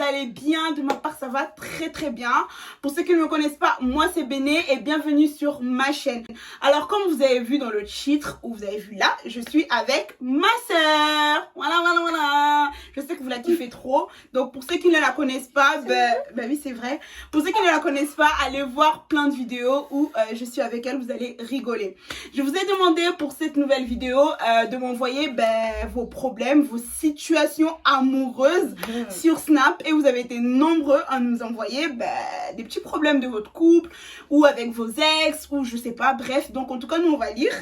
allez bien. De ma part, ça va très très bien. Pour ceux qui ne me connaissent pas, moi c'est Béné et bienvenue sur ma chaîne. Alors comme vous avez vu dans le titre, ou vous avez vu là, je suis avec ma sœur. Voilà. Je sais que vous la kiffez trop. Donc pour ceux qui ne la connaissent pas, ben oui c'est vrai. Pour ceux qui ne la connaissent pas, allez voir plein de vidéos où je suis avec elle, vous allez rigoler. Je vous ai demandé pour cette nouvelle vidéo de m'envoyer vos problèmes, vos situations amoureuses sur Snap, et vous avez été nombreux à nous envoyer des petits problèmes de votre couple ou avec vos ex ou je sais pas, bref. Donc en tout cas nous on va lire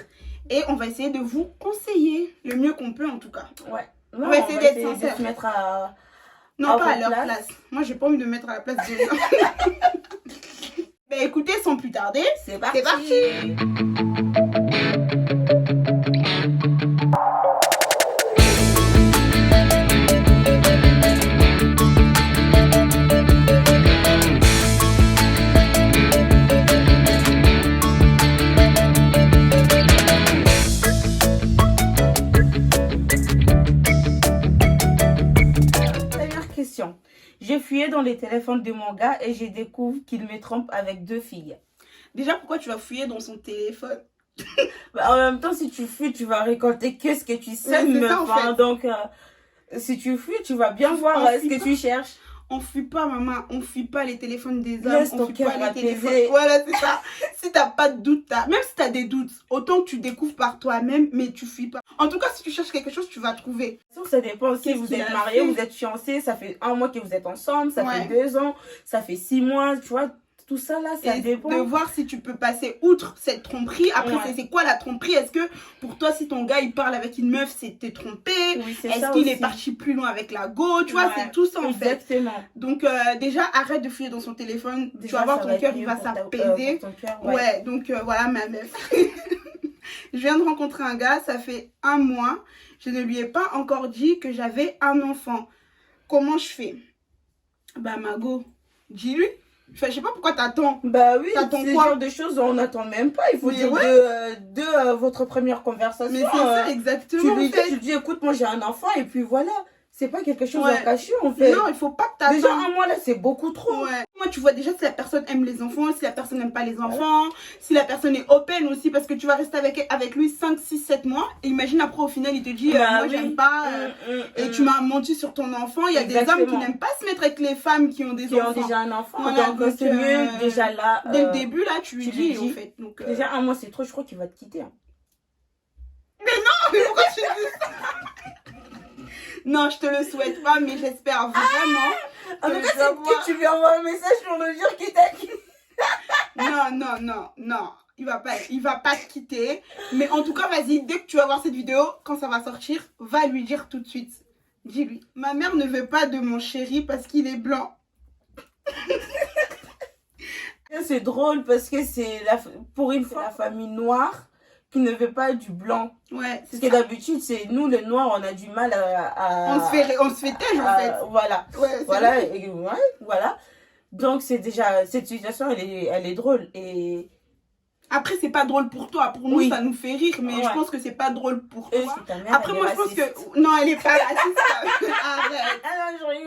et on va essayer de vous conseiller le mieux qu'on peut en tout cas. Ouais. Non, on va essayer d'être sincère. De se mettre à... Non, pas à leur place. Moi j'ai pas envie de me mettre à la place des gens. Écoutez, sans plus tarder, c'est parti. J'ai fouillé dans les téléphones de mon gars et je découvre qu'il me trompe avec 2 filles. Déjà, pourquoi tu vas fouiller dans son téléphone? En même temps, si tu fouilles, tu vas récolter que ce que tu sais. Donc, si tu fouilles, tu vas bien voir ce que tu cherches. On fuit pas, maman. On fuit pas les téléphones des hommes. Laisse on ton fuit cœur pas les téléphones. apaiser. Voilà, c'est ça. Si t'as pas de doute, même si t'as des doutes, autant que tu découvres par toi-même, mais tu fuis pas. En tout cas, si tu cherches quelque chose, tu vas trouver. Ça dépend. Si vous êtes mariés, vous êtes fiancés, ça fait 1 mois que vous êtes ensemble, ça fait 2 ans, ça fait 6 mois, tu vois. Tout ça là, ça dépend. De voir si tu peux passer outre cette tromperie. Après, c'est quoi la tromperie? Est-ce que pour toi, si ton gars il parle avec une meuf, c'est t'es trompé? Est-ce qu'il est parti plus loin avec la go? Tu vois, c'est tout ça en fait. Donc déjà, arrête de fouiller dans son téléphone. Tu vas voir, ton cœur il va s'apaiser. Ouais, donc voilà ma meuf. Je viens de rencontrer un gars, ça fait 1 mois. Je ne lui ai pas encore dit que j'avais un enfant. Comment je fais? Mago, dis-lui. Je sais pas pourquoi t'attends. Oui, c'est ce genre de choses, on n'attend même pas. Il faut dire de votre première conversation. Mais c'est ça, exactement. Tu lui dis, écoute, moi j'ai un enfant, et puis voilà. C'est pas quelque chose à cacher, en fait. Non, il faut pas que t'attendes. Déjà 1 mois là, c'est beaucoup trop. Moi, tu vois déjà si la personne aime les enfants, si la personne n'aime pas les enfants, si la personne est open aussi, parce que tu vas rester avec lui 5, 6, 7 mois. Et imagine après, au final, il te dit, moi, j'aime pas. Et tu m'as menti sur ton enfant. Il y a des hommes qui n'aiment pas se mettre avec les femmes qui ont des enfants. Qui ont déjà un enfant. Donc, c'est mieux, déjà là. Dès le début, là, tu lui dis, en fait. Donc, déjà 1 mois, c'est trop, je crois qu'il va te quitter. Mais non, mais pourquoi tu dis ça? Non, je te le souhaite pas, mais j'espère vraiment. En tout cas, c'est que tu lui envoies un message pour le dire qu'il t'a quitté. Non. Il va pas te quitter. Mais en tout cas, vas-y, dès que tu vas voir cette vidéo, quand ça va sortir, va lui dire tout de suite. Dis-lui. Ma mère ne veut pas de mon chéri parce qu'il est blanc. C'est drôle parce que c'est pour une fois la famille noire qui ne veut pas du blanc. Ouais, parce que d'habitude, c'est nous, les noirs, on a du mal à... On se fait têche, en fait. Voilà. Voilà. Donc, c'est déjà... Cette situation, elle est drôle. Et... Après, c'est pas drôle pour toi. Pour nous, ça nous fait rire. Mais je pense que c'est pas drôle pour toi. Après, moi, je pense que... Non, elle est pas raciste. Arrête.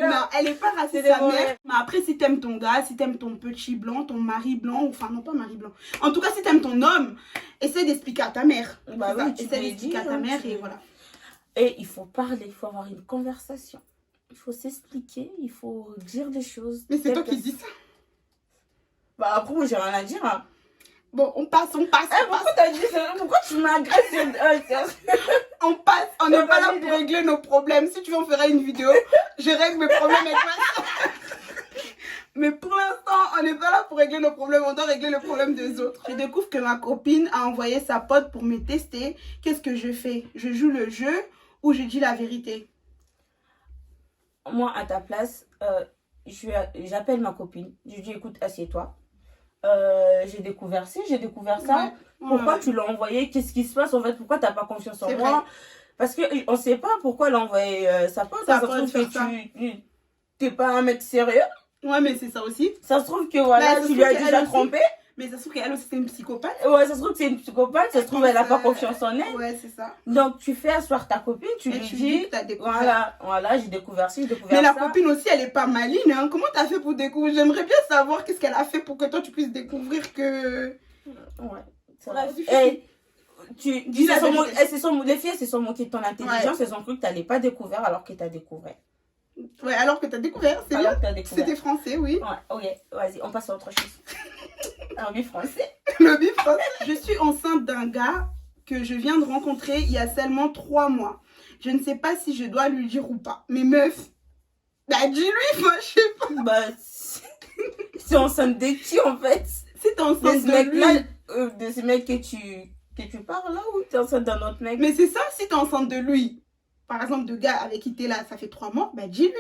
Non, elle est pas raciste, sa mère. Mais après, si t'aimes ton gars, si t'aimes ton petit blanc, ton mari blanc, enfin, non, pas mari blanc. En tout cas, si t'aimes ton homme, essaie d'expliquer à ta mère. Essaie d'expliquer à ta mère et voilà. Et il faut parler, il faut avoir une conversation. Il faut s'expliquer, il faut dire des choses. Mais c'est toi qui dis ça. Après, moi, j'ai rien à dire. Bon, on passe. Pourquoi t'as dit ça? Pourquoi tu m'agresses? On passe, on n'est pas là pour régler nos problèmes. Si tu veux, on fera une vidéo. Je règle mes problèmes avec toi. Mais pour l'instant, on n'est pas là pour régler nos problèmes. On doit régler le problème des autres. Je découvre que ma copine a envoyé sa pote pour me tester. Qu'est-ce que je fais? Je joue le jeu ou je dis la vérité? Moi, à ta place, j'appelle ma copine. Je lui dis, écoute, assieds-toi. J'ai découvert ça. Pourquoi tu l'as envoyé? Qu'est-ce qui se passe en fait? Pourquoi t'as pas confiance en moi? Parce que on sait pas pourquoi elle a envoyé sa pote. Ça se trouve que tu t'es pas un mec sérieux. Ouais, mais c'est ça aussi. Ça se trouve que voilà, tu lui as déjà trompé. Mais ça se trouve qu'elle aussi, c'est une psychopathe. Ouais, ça se trouve que c'est une psychopathe, ça se trouve elle n'a pas confiance en elle. Ouais, c'est ça. Donc, tu fais asseoir ta copine, tu Et lui tu dis, dis que t'as découvert. voilà, j'ai découvert ci, j'ai découvert Mais ça. la copine aussi, elle est pas maline, hein. Comment t'as fait pour découvrir? J'aimerais bien savoir qu'est-ce qu'elle a fait pour que toi, tu puisses découvrir que... Ouais, c'est Bref, vrai. Et tu dis la vérité. les filles, elles se sont moquées de ton intelligence, elles ont cru que tu n'allais pas découvert alors que tu as découvert. Ouais, alors que t'as découvert, c'est Alors bien. que t'as découvert. C'était français, oui. Ouais, ok, vas-y, on passe à autre chose. Un oui français. Le bif français. Je suis enceinte d'un gars que je viens de rencontrer il y a seulement 3 mois. Je ne sais pas si je dois lui dire ou pas. Mais meuf, bah dis-lui, moi je sais pas. Bah, c'est enceinte de qui en fait? Si t'es De enceinte ce de mec-là, lui. de ce mec que tu parles là ou t'es enceinte d'un autre mec? Mais c'est ça, si t'es enceinte de lui. Par exemple, de gars avec qui t'es là, ça fait 3 mois, bah dis-lui.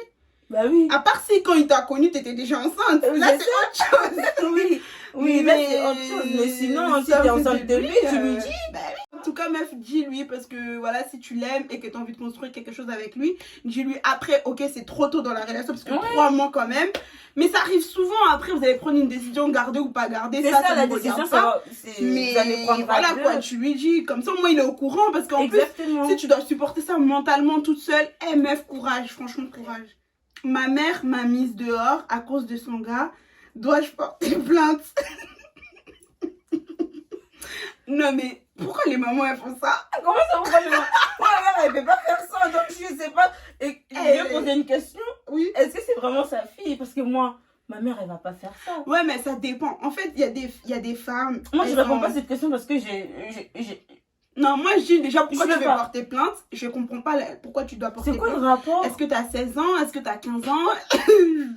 Bah oui. À part si quand il t'a connu, t'étais déjà enceinte. Là, C'est c'est autre chose. Oui, là c'est autre chose. Mais sinon, si t'es enceinte de lui, tu lui dis. Bah oui. En tout cas, meuf, dis-lui parce que voilà, si tu l'aimes et que t'as envie de construire quelque chose avec lui, dis-lui après, ok, c'est trop tôt dans la relation parce que 3 mois quand même. Mais ça arrive souvent, après, vous allez prendre une décision, garder ou pas garder. C'est ça, la vous décision, regarde pas. mais vous allez prendre voilà à deux. quoi, tu lui dis, comme ça au moins il est au courant parce qu'en plus, Exactement. si tu dois supporter ça mentalement toute seule, meuf, courage, franchement, courage. Ma mère m'a mise dehors à cause de son gars. Dois-je porter plainte? Non mais pourquoi les mamans elles font ça? Comment ça pourquoi ma mère elle peut pas faire ça, donc je sais pas. Et je vais poser une question. Oui. Est-ce que c'est vraiment sa fille? Parce que moi, ma mère elle va pas faire ça. Ouais mais ça dépend. En fait il y a des femmes. Moi je réponds pas à cette question parce que j'ai Non, moi je dis déjà pourquoi Je tu veux veux pas. porter plainte. Je comprends pas pourquoi tu dois porter C'est quoi plainte. le rapport? Est-ce que t'as 16 ans? Est-ce que t'as 15 ans?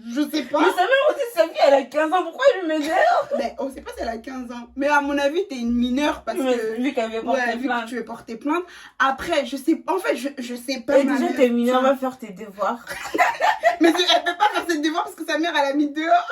Je sais pas. Mais sa mère aussi, sa fille elle a 15 ans, pourquoi elle lui met dehors? Mais on sait pas si elle a 15 ans. Mais à mon avis, t'es une mineure parce que. Vu qu'elle veut porter Ouais, vu que plainte. tu veux porter plainte. Après, je sais. En fait, je sais pas. Et déjà t'es mineure, va faire tes devoirs. Mais elle peut pas faire ses devoirs parce que sa mère, elle a mis dehors.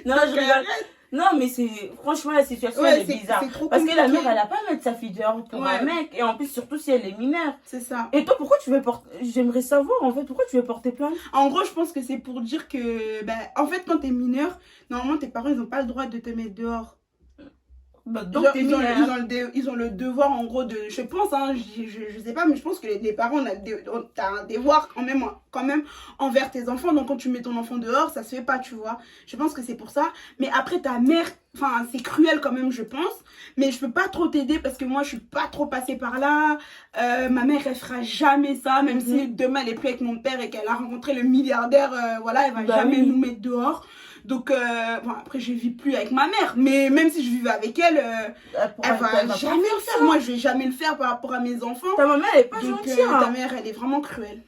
Non, je rigole. Non, mais c'est franchement la situation Ouais, elle est bizarre. c'est trop Parce que la compliqué. mère elle a pas à mettre sa fille dehors pour Ouais. un mec. Et en plus, surtout si elle est mineure. C'est ça. Et toi, pourquoi tu veux porter. J'aimerais savoir en fait, pourquoi tu veux porter plainte? En gros, je pense que c'est pour dire que. Ben, en fait, quand t'es mineur, normalement, tes parents, ils ont pas le droit de te mettre dehors. Bah, Genre, donc t'es ils mineure. ont le devoir, en gros, de. Je pense, hein, je sais pas, mais je pense que les parents, t'as un devoir quand même envers tes enfants. Donc, quand tu mets ton enfant dehors, ça se fait pas, tu vois. Je pense que c'est pour ça. Mais après, ta mère, enfin, c'est cruel quand même, je pense. Mais je peux pas trop t'aider parce que moi, je suis pas trop passée par là. Ma mère, elle fera jamais ça. Même si demain, elle est plus avec mon père et qu'elle a rencontré le milliardaire, voilà, elle va jamais nous mettre dehors. Donc, bon, après, je vis plus avec ma mère. Mais même si je vivais avec elle, elle va jamais le faire. Moi, je vais jamais le faire par rapport à mes enfants. Ta maman elle est pas Donc, gentille. ta mère, elle est vraiment cruelle.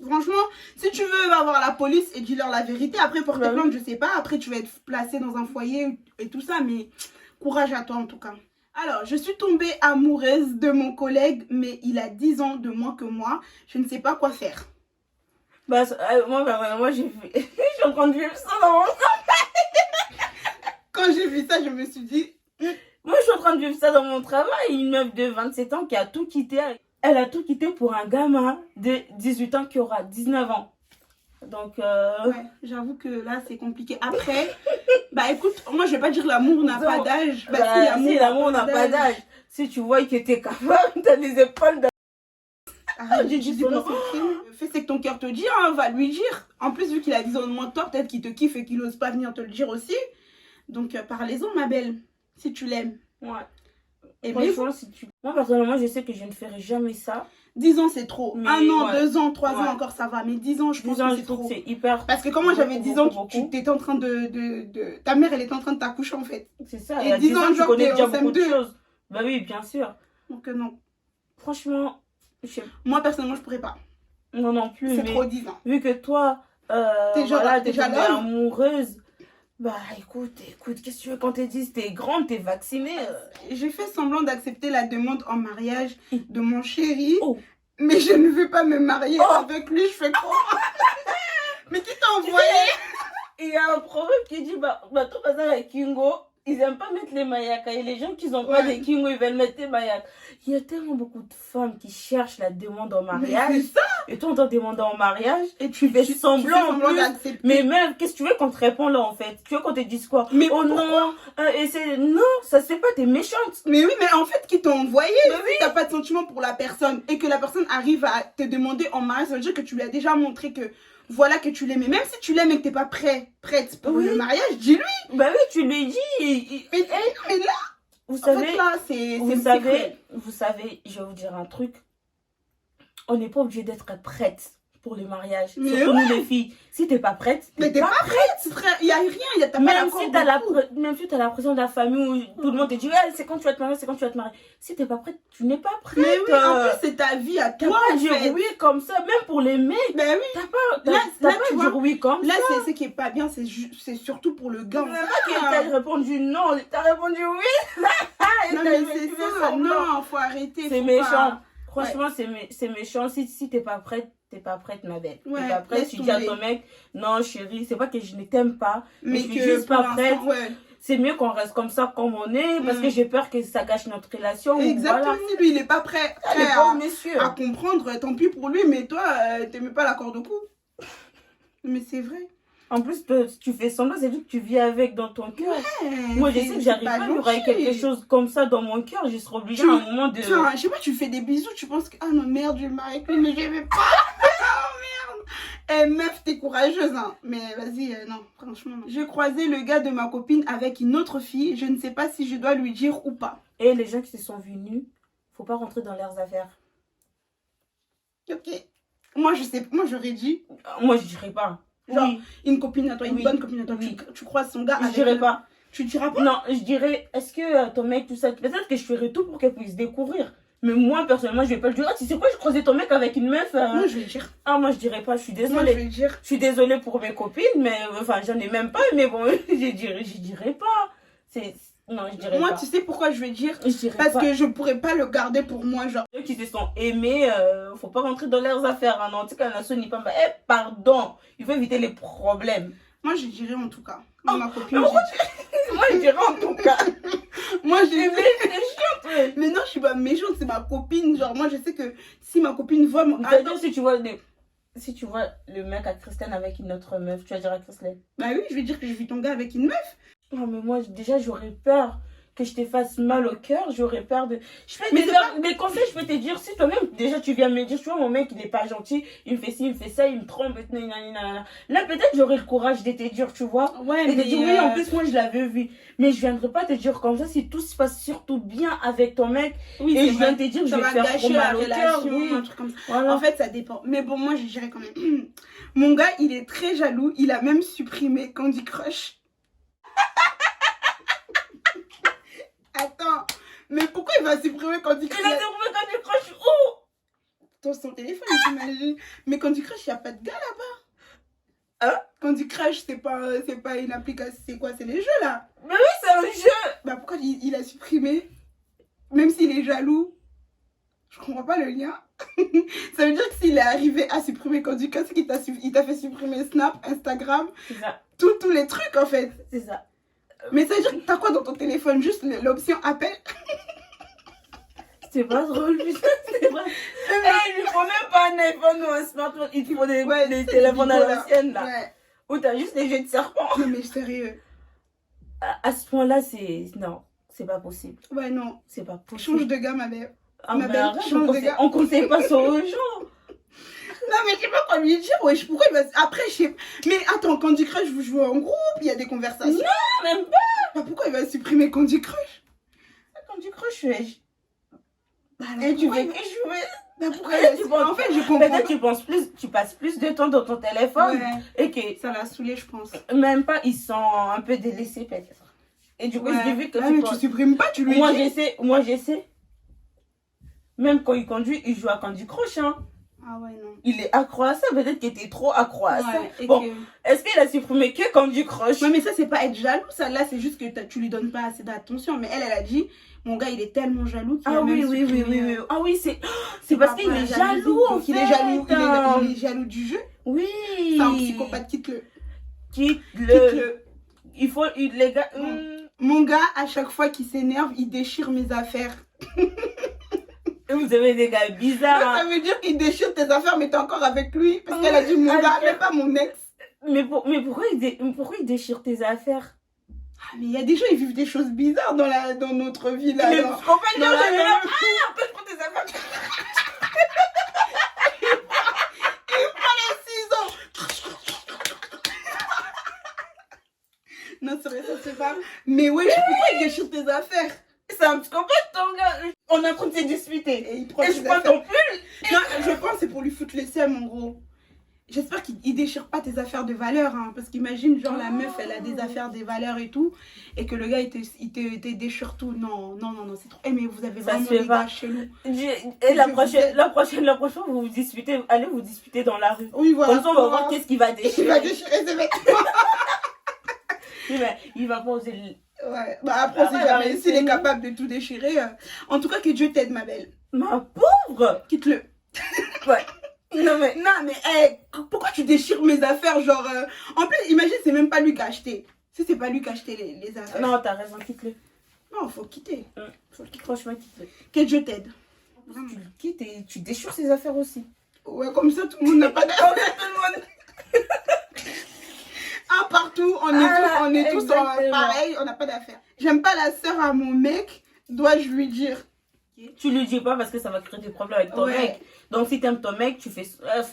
Franchement, si tu veux, va voir la police et dis-leur la vérité. Après, porter plainte, je sais pas. Après, tu vas être placé dans un foyer et tout ça. Mais courage à toi, en tout cas. Alors, je suis tombée amoureuse de mon collègue, mais il a 10 ans de moins que moi. Je ne sais pas quoi faire. Bah, moi j'ai vu. Je suis en train de vivre ça dans mon. Quand j'ai vu ça, je me suis dit... Moi, je suis en train de vivre ça dans mon travail. Une meuf de 27 ans qui a tout quitté. Elle a tout quitté pour un gamin de 18 ans qui aura 19 ans. Donc, Ouais, j'avoue que là, c'est compliqué. Après, bah écoute, moi, je vais pas dire l'amour n'a pas d'âge. Bah, si l'amour n'a pas d'âge. Si tu vois que t'es capable, t'as les épaules de... Arrête de dire pas son crime. Fais ce que ton cœur te dit, hein, va lui dire. En plus, vu qu'il a 10 ans de moins que toi, peut-être qu'il te kiffe et qu'il ose pas venir te le dire aussi. Donc, parlez-en, ma belle, si tu l'aimes. Ouais. Et bien, franchement, si tu... Moi, personnellement, je sais que je ne ferai jamais ça. 10 ans, c'est trop. Mais 1 an, ouais. 2 ans, 3 Ouais. ans, encore ça va. Mais 10 ans, je pense 10 ans, que je c'est trouve trop. que c'est hyper... Parce que quand moi j'avais 10 ans, beaucoup. tu étais en train ta mère, elle était en train de t'accoucher en fait. C'est ça. Et Et à 10 ans, tu genre, connais t'es déjà en beaucoup de CM2. choses. Bah oui, bien sûr. Donc non. Franchement, je sais Moi, personnellement, je pourrais pas. non, non plus. C'est Mais trop 10 ans. vu que toi, T'es voilà, t'es déjà tombée l'homme. amoureuse. Bah écoute, qu'est-ce que tu veux quand t'es 10, t'es grande, t'es vaccinée. J'ai fait semblant d'accepter la demande en mariage de mon chéri. Oh. Mais je ne veux pas me marier Oh. avec lui, je fais quoi? Mais qui t'a envoyé? Il y a un proverbe qui dit, bah tout passe avec Kingo. Ils aiment pas mettre les maillots. Et les gens qui n'ont pas des kings, ils veulent mettre les maillots. Il y a tellement beaucoup de femmes qui cherchent la demande en mariage. Mais c'est ça. Et toi, on t'a demandé en mariage. Et tu fais semblant en plus. d'accepter. Mais même, qu'est-ce que tu veux qu'on te réponde là en fait? Tu veux qu'on te dise quoi? Mais oh pourquoi? non, et c'est non, ça se fait pas, t'es méchante. Mais oui, mais en fait, qui t'ont envoyé, si t'as pas de sentiment pour la personne et que la personne arrive à te demander en mariage, ça veut dire que tu lui as déjà montré que voilà que tu l'aimes. Même si tu l'aimes et que t'es pas prête pour le mariage, dis-lui. Bah oui, tu lui dis. Mais là, vous savez, fait, là, c'est vous savez, je vais vous dire un truc. On n'est pas obligé d'être prête pour le mariage. Mais surtout nous les filles. Si t'es pas prête, mais t'es pas prête, frère. Il y a rien, t'as pas même si t'as la pression de la famille où tout le monde te dit ouais, c'est quand tu vas te marier, c'est quand tu vas te marier. Si t'es pas prête, tu n'es pas prête. Mais oui, en plus c'est ta vie à toi. T'as pas dire oui comme ça, même pour les mecs. Ben oui. T'as pas dire oui comme ça. Là, c'est ce qui est pas bien, c'est surtout pour le gars. T'as répondu non, t'as répondu oui. Non mais c'est ça, non, faut arrêter. C'est méchant. Franchement, c'est méchant. Si t'es pas prête, ma belle. T'es pas prête, tu dis à ton mec, non chérie, c'est pas que je ne t'aime pas, mais je suis juste pas prête. C'est mieux qu'on reste comme ça, comme on est, parce que j'ai peur que ça gâche notre relation. Exactement, si lui il est pas prêt à comprendre, tant pis pour lui, mais toi, t'aimais pas la corde au cou. Mais c'est vrai. En plus, tu fais semblant, c'est juste que tu vis avec dans ton cœur. Moi, je sais que j'arrive pas, il y aurait quelque chose comme ça dans mon cœur, je serais obligée à un moment de... je sais pas, tu fais des bisous, tu penses que... Ah non, merde, je vais me marier avec lui, mais je vais pas. Oh merde. Eh meuf, t'es courageuse, hein. Mais vas-y, non, franchement, non. J'ai croisé le gars de ma copine avec une autre fille, je ne sais pas si je dois lui dire ou pas. Et les gens qui se sont venus, faut pas rentrer dans leurs affaires. Ok. Moi, je sais, moi j'aurais dit... Moi, je dirais pas. Genre, une copine à toi, une bonne copine à toi, tu croises son gars avec... Je dirais pas. Tu diras pas? Non, je dirais, est-ce que ton mec, tout ça, peut-être que je ferais tout pour qu'elle puisse découvrir. Mais moi, personnellement, je vais pas le dire. Ah, tu sais quoi, je croisais ton mec avec une meuf. Moi, je vais le dire. Ah, moi, je dirais pas, je suis désolée. Moi, je vais le dire. Je suis désolée pour mes copines, mais enfin, j'en ai même pas, mais bon, je dirais pas. Non, je dirais pas. Moi, tu sais pourquoi je vais dire? Parce que je pourrais pas le garder pour moi, genre. Ceux qui se sont aimés, faut pas rentrer dans leurs affaires. Hein. En tout cas, Nassau n'est pas... pardon, il faut éviter les problèmes. Moi, je dirais en tout cas. Ma copine, moi, je dirais en tout cas. Moi, je dirais... méchante. Mais non, je suis pas méchante, c'est ma copine. Genre, moi, je sais que si ma copine voit... C'est-à-dire, si tu vois le mec à Christelle avec une autre meuf, tu vas dire à Christelle? Bah oui, je vais dire que j'ai vu ton gars avec une meuf. Non, mais moi, déjà, j'aurais peur que je te fasse mal au cœur. J'aurais peur de... Mes conseils, je peux te dire, si toi-même, déjà, tu viens me dire, tu vois, mon mec, il est pas gentil, il me fait ci, il me fait ça, il me trompe, là, peut-être, j'aurais le courage de te dire, tu vois. Ouais, et de dire, oui, en plus, moi, je l'avais vu. Mais je viendrai pas te dire comme ça, si tout se passe surtout bien avec ton mec, oui, et je viens te dire, je vais te faire trop mal au cœur. Un truc comme ça. Voilà. En fait, ça dépend. Mais bon, moi, je dirais quand même. Mon gars, il est très jaloux. Il a même supprimé Candy Crush. Attends, mais pourquoi il va supprimer Candy Crush? Il a supprimé Candy Crush où? Dans son téléphone, j'imagine. Mais Candy Crush, il n'y a pas de gars là-bas. Hein? Candy Crush, c'est pas une application, c'est quoi? C'est les jeux là. Mais oui, c'est un jeu. Bah pourquoi il a supprimé? Même s'il est jaloux. Je comprends pas le lien. Ça veut dire que s'il est arrivé à supprimer Candy Crush, c'est qu'il t'a fait supprimer Snap, Instagram. C'est ça. Tous les trucs en fait. C'est ça. Mais ça veut dire que t'as quoi dans ton téléphone? Juste l'option appel? C'est pas drôle, putain, c'est vrai. Il lui faut même pas un iPhone ou un smartphone, il te faut des téléphones à l'ancienne là. Ouais. Où t'as juste les jeux de serpent. Non mais sérieux. À ce point-là, non, c'est pas possible. Ouais, non. C'est pas possible. Change de gars, ma belle. Ah, ma belle, change de gars. On conseille pas ça aux gens. Non mais je sais pas quoi lui dire, wesh, pourquoi il va... Après je sais... Mais attends, Candy Crush, vous jouez en groupe, il y a des conversations. Non, même pas. Bah pourquoi il va supprimer Candy Crush? Candy Crush, wesh. Bah et tu veux que jouer? Bah pourquoi en fait, je comprends. Peut-être tu passes plus de temps dans ton téléphone. Ouais. Et que... ça l'a saoulé, je pense. Même pas, ils sont un peu délaissés peut-être. Et du coup, j'ai vu que mais tu supprimes pas, tu lui dis. Moi j'essaie. Même quand il conduit, il joue à Candy Crush, hein. Ah ouais, non. Il est accro à ça, peut-être qu'il était trop accro à ça. Bon, est-ce qu'il a supprimé que Candy Crush? Ouais, mais ça, c'est pas être jaloux, ça. Là, c'est juste que tu lui donnes pas assez d'attention. Mais elle a dit, mon gars, il est tellement jaloux qu'il a même supprimé... Ah oui, c'est parce qu'il est jaloux, en fait. Il est jaloux du jeu. Oui. C'est un psychopathe, quitte-le. Quitte-le. Il faut, les gars... Mon gars, à chaque fois qu'il s'énerve, il déchire mes affaires. Vous avez des gars bizarres. Ça veut dire qu'il déchire tes affaires, mais t'es encore avec lui. Parce qu'elle a dit mon gars, mais pas mon ex. Mais pourquoi il déchire tes affaires? Ah, mais il y a des gens, ils vivent des choses bizarres dans notre vie là. Mais je comprends pas dire, je vais là. Après, je prends tes affaires. Il prend les ciseaux. Non, c'est vrai, ça se fait pas. Mais ouais, pourquoi il déchire tes affaires? C'est un psychopathe, ton gars. On est en train de se disputer. Et il prend Et tes je prends affaires. ton pull. Non, je pense que c'est pour lui foutre les seums en gros. J'espère qu'il déchire pas tes affaires de valeur, hein, parce qu'imagine, genre, la meuf, elle a des affaires, des valeurs et tout, et que le gars, il te déchire tout. Non, c'est trop. Eh, mais vous avez Ça vraiment se fait des pas. gars chelous. Et la prochaine fois, vous vous disputez, allez vous disputer dans la rue. Oui, voilà. Comme ça, on va voir qu'est-ce qu'il va Il va déchirer. déchirer ses vêtements. Il va pas oser le... Ouais, bah après, on sait jamais s'il est capable de tout déchirer. En tout cas, que Dieu t'aide, ma belle. Ma pauvre. Quitte-le. Ouais. Non, mais hey, pourquoi tu déchires mes affaires? Genre, en plus, imagine, c'est même pas lui qui a acheté. Si c'est pas lui qui a acheté les affaires. Non, t'as raison, quitte-le. Non, faut le quitter. Faut le quitter. Franchement, quitte-le. Que Dieu t'aide. Tu le quittes et tu déchires ses affaires aussi. Ouais, comme ça, tout le monde n'a pas d'affaires. Tout le monde. Un partout, on est tous pareil, on n'a pas d'affaires. J'aime pas la sœur à mon mec, dois-je lui dire? Tu lui dis pas parce que ça va créer des problèmes avec ton Ouais. mec. Donc si t'aimes ton mec, tu fais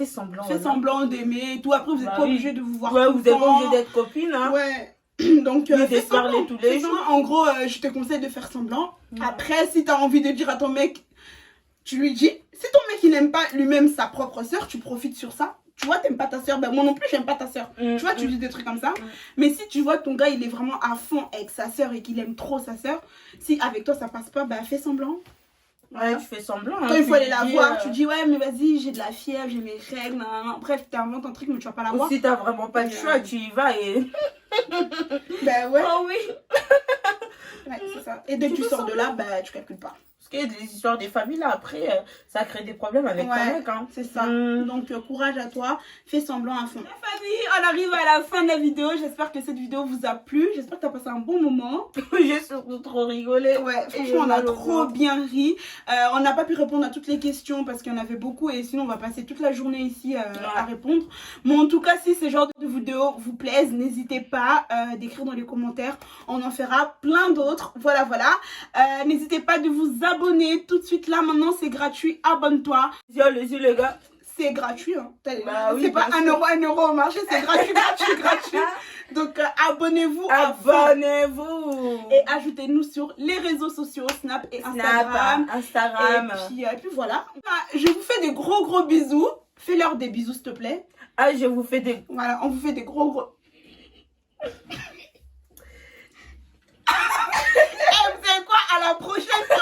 semblant. Fais semblant d'aimer et tout. Après, vous n'êtes pas obligé de vous voir. Ouais, tout vous le êtes pas temps. obligé d'être copine, hein. Ouais. Donc, Ni de fais se parler semblant. tous les Fais jours. semblant. En gros, je te conseille de faire semblant. Après, si tu as envie de dire à ton mec, tu lui dis. Si ton mec, il n'aime pas lui-même sa propre sœur, tu profites sur ça. Tu vois, t'aimes pas ta sœur. Ben, moi non plus, j'aime pas ta sœur. Tu vois, tu dis des trucs comme ça. Mais si tu vois ton gars, il est vraiment à fond avec sa sœur et qu'il aime trop sa sœur, si avec toi, ça passe pas, ben, fais semblant. Ouais, tu fais semblant. Quand il faut aller la voir, tu dis ouais, mais vas-y, j'ai de la fièvre, j'ai mes règles. Nan. Bref, t'inventes un truc, mais tu vas pas la voir. Si t'as vraiment pas de choix, tu y vas et. Ben ouais. Oh oui. Ouais, c'est ça. Et dès que tu sors de là, ben tu calcules pas. Parce qu'il y a des histoires des familles là, après, ça crée des problèmes avec ton mec. Hein. C'est ça. Donc, courage à toi. Fais semblant à fond. La famille, on arrive à la fin de la vidéo. J'espère que cette vidéo vous a plu. J'espère que tu as passé un bon moment. J'ai surtout trop rigolé. Ouais, franchement, on a trop bien ri. On n'a pas pu répondre à toutes les questions parce qu'il y en avait beaucoup. Et sinon, on va passer toute la journée ici à répondre. Mais en tout cas, si ce genre de vidéo vous plaise, n'hésitez pas d'écrire dans les commentaires. On en fera plein d'autres. Voilà. N'hésitez pas de vous abonner tout de suite là. Maintenant, c'est gratuit. Abonne-toi. Les yeux, les gars. C'est gratuit. Hein. Bah oui, c'est pas 1 euro au marché. C'est gratuit. Donc, abonnez-vous. Abonnez-vous. Et ajoutez-nous sur les réseaux sociaux, Snap et Instagram. Et puis voilà. Je vous fais des gros bisous. Fais-leur des bisous, s'il te plaît. Ah, je vous fais des... Voilà, on vous fait des gros... Eh, vous savez quoi? À la prochaine fois.